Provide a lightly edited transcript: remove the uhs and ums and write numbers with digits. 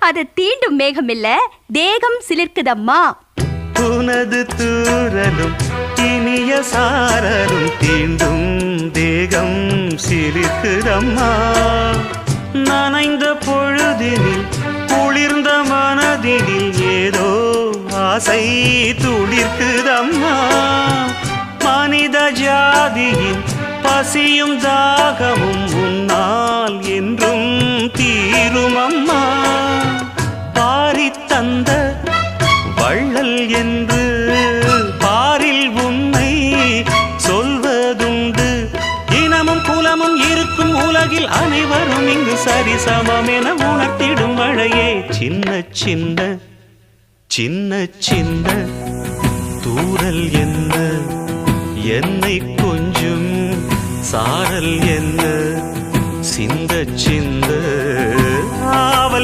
அது தீண்டும் மேகமில்ல, தேகம் சிலிர்க்குதம்மா. உனது தூரலும் இனிய சாரலும் தீண்டும் தேகம் சிலிர்க்குதம்மா. நனைந்த பொழுதினில் குளிர்ந்த மனதினில் ஏதோ ஆசை துளிர்க்குதம்மா. மனித ஜாதியின் பசியும் தாகமும் உன்னால் என்றும் தீருமம்மா. பாரி தந்த வள்ளல் என்று பாரில் உன்னை சொல்வதுண்டு. இனமும் குலமும் இருக்கும் உலகில் அனைவரும் இங்கு சரிசமம் என உணர்த்திடும் மழையே. சின்ன சின்ன சின்ன சின்ன தூரல் என்ன, என்னை கொஞ்சம் சாரல் என்ன, சிந்த சிந்த ஆவல்